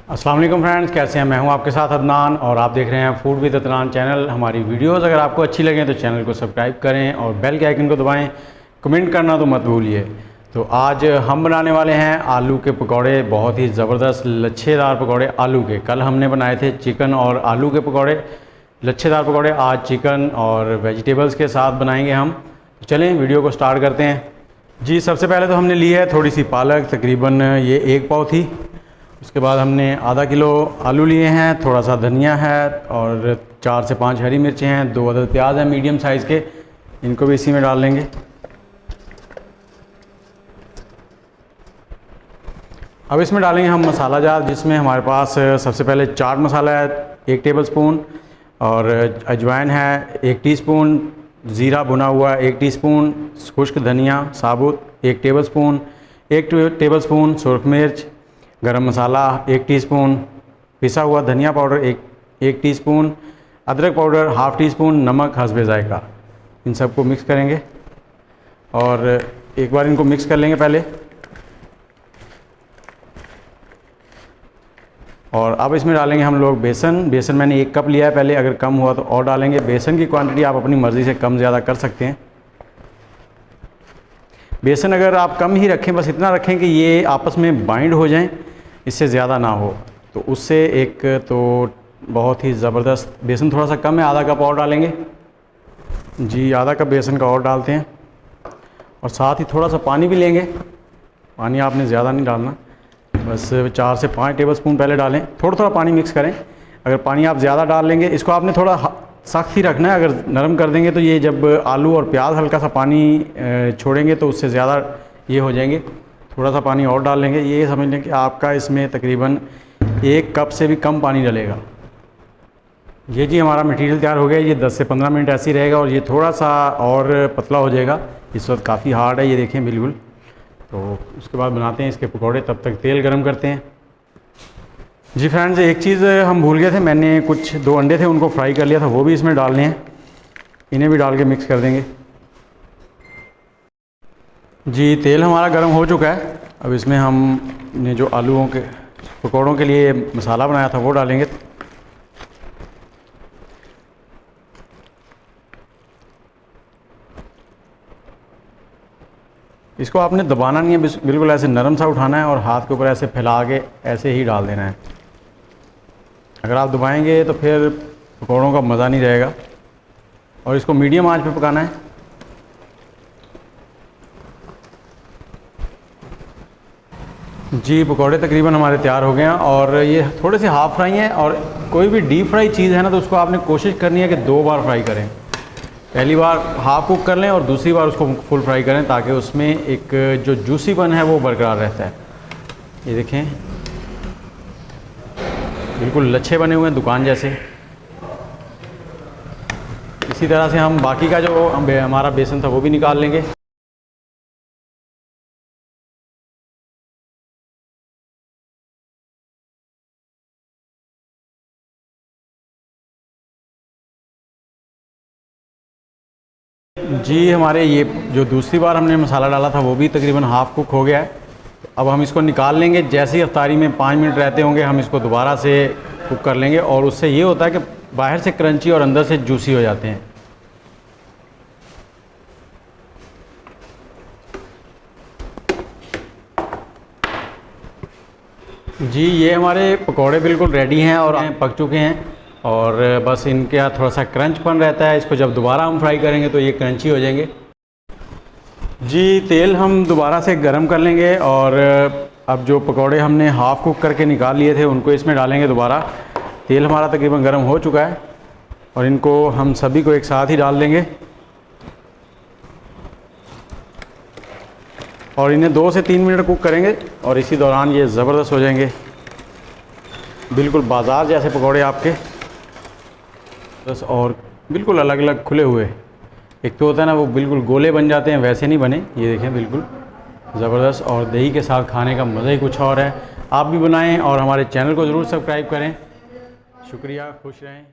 अस्सलाम वालेकुम फ्रेंड्स, कैसे हैं? मैं हूं आपके साथ अदनान और आप देख रहे हैं फूड विद अदनान चैनल। हमारी वीडियोस अगर आपको अच्छी लगें तो चैनल को सब्सक्राइब करें और बेल के आइकन को दबाएं। कमेंट करना तो मत भूलिए। तो आज हम बनाने वाले हैं आलू के पकौड़े, बहुत ही ज़बरदस्त लच्छेदार पकौड़े आलू के। कल हमने बनाए थे चिकन और आलू के पकौड़े, लच्छेदार पकौड़े। आज चिकन और वेजिटेबल्स के साथ बनाएंगे हम। तो चलें वीडियो को स्टार्ट करते हैं। जी, सबसे पहले तो हमने ली है थोड़ी सी पालक, तकरीबन ये 1 पाव थी। उसके बाद हमने आधा किलो आलू लिए हैं, थोड़ा सा धनिया है और 4 से 5 हरी मिर्चें हैं, 2 अदद प्याज हैं मीडियम साइज़ के, इनको भी इसी में डाल लेंगे। अब इसमें डालेंगे हम मसाला जार, जिसमें हमारे पास सबसे पहले चाट मसाला है 1 टेबलस्पून, और अजवाइन है 1 टीस्पून, ज़ीरा भुना हुआ 1 टीस्पून, खुश्क धनिया साबुत 1 टेबलस्पून, 1 टेबलस्पून सुरख मिर्च, गरम मसाला 1 टीस्पून, पिसा हुआ धनिया पाउडर 1 टीस्पून, अदरक पाउडर 1/2 टीस्पून, नमक हस्बे ज़ायका। इन सबको मिक्स करेंगे और एक बार इनको मिक्स कर लेंगे पहले। और अब इसमें डालेंगे हम लोग बेसन मैंने 1 कप लिया है पहले, अगर कम हुआ तो और डालेंगे। बेसन की क्वांटिटी आप अपनी मर्ज़ी से कम ज़्यादा कर सकते हैं। बेसन अगर आप कम ही रखें, बस इतना रखें कि ये आपस में बाइंड हो जाएं, इससे ज़्यादा ना हो, तो उससे एक तो बहुत ही ज़बरदस्त। बेसन थोड़ा सा कम है, आधा कप और डालेंगे। जी, आधा कप बेसन का और डालते हैं और साथ ही थोड़ा सा पानी भी लेंगे। पानी आपने ज़्यादा नहीं डालना, बस 4 से 5 टेबलस्पून पहले डालें। थोड़ा थोड़ा पानी मिक्स करें। अगर पानी आप ज़्यादा डाल लेंगे, इसको आपने थोड़ा सख्त ही रखना है। अगर नरम कर देंगे तो ये जब आलू और प्याज हल्का सा पानी छोड़ेंगे तो उससे ज़्यादा ये हो जाएंगे। थोड़ा सा पानी और डाल लेंगे। ये समझ लें कि आपका इसमें तकरीबन 1 कप से भी कम पानी डलेगा। ये जी हमारा मटेरियल तैयार हो गया। ये 10 से 15 मिनट ऐसे ही रहेगा और ये थोड़ा सा और पतला हो जाएगा। इस वक्त काफ़ी हार्ड है, ये देखें बिल्कुल। तो उसके बाद बनाते हैं इसके पकौड़े। तब तक तेल गरम करते हैं। जी फ्रेंड्स, एक चीज़ हम भूल गए थे, मैंने कुछ 2 अंडे थे उनको फ्राई कर लिया था, वो भी इसमें डालने हैं। इन्हें भी डाल के मिक्स कर देंगे। जी, तेल हमारा गर्म हो चुका है। अब इसमें हमने जो आलूओं के पकौड़ों के लिए मसाला बनाया था वो डालेंगे। इसको आपने दबाना नहीं है, बिल्कुल ऐसे नरम सा उठाना है और हाथ के ऊपर ऐसे फैला के ऐसे ही डाल देना है। अगर आप दबाएंगे तो फिर पकौड़ों का मज़ा नहीं रहेगा। और इसको मीडियम आंच पे पकाना है। जी, पकौड़े तकरीबन हमारे तैयार हो गए हैं और ये थोड़े से हाफ़ फ्राई हैं। और कोई भी डीप फ्राई चीज़ है ना, तो उसको आपने कोशिश करनी है कि 2 बार फ्राई करें। पहली बार हाफ़ कुक कर लें और दूसरी बार उसको फुल फ्राई करें, ताकि उसमें एक जो जूसीपन है वो बरकरार रहता है। ये देखें बिल्कुल लच्छे बने हुए हैं, दुकान जैसे। इसी तरह से हम बाकी का जो हमारा बेसन था वो भी निकाल लेंगे। जी, हमारे ये जो दूसरी बार हमने मसाला डाला था वो भी तकरीबन हाफ़ कुक हो गया है। अब हम इसको निकाल लेंगे। जैसे ही अफ्तारी में 5 मिनट रहते होंगे, हम इसको दोबारा से कुक कर लेंगे और उससे ये होता है कि बाहर से क्रंची और अंदर से जूसी हो जाते हैं। जी, ये हमारे पकौड़े बिल्कुल रेडी हैं और पक चुके हैं और बस इनके यहाँ थोड़ा सा क्रंचपन रहता है। इसको जब दोबारा हम फ्राई करेंगे तो ये क्रंची हो जाएंगे। जी, तेल हम दोबारा से गरम कर लेंगे और अब जो पकौड़े हमने हाफ़ कुक करके निकाल लिए थे उनको इसमें डालेंगे दोबारा। तेल हमारा तकरीबन गरम हो चुका है और इनको हम सभी को एक साथ ही डाल देंगे और इन्हें 2 से 3 मिनट कुक करेंगे और इसी दौरान ये ज़बरदस्त हो जाएंगे, बिल्कुल बाज़ार जैसे पकौड़े आपके बस। और बिल्कुल अलग अलग खुले हुए। एक तो होता है ना वो बिल्कुल गोले बन जाते हैं, वैसे नहीं बने। ये देखें बिल्कुल ज़बरदस्त। और दही के साथ खाने का मज़ा ही कुछ और है। आप भी बनाएं और हमारे चैनल को ज़रूर सब्सक्राइब करें। शुक्रिया, खुश रहें।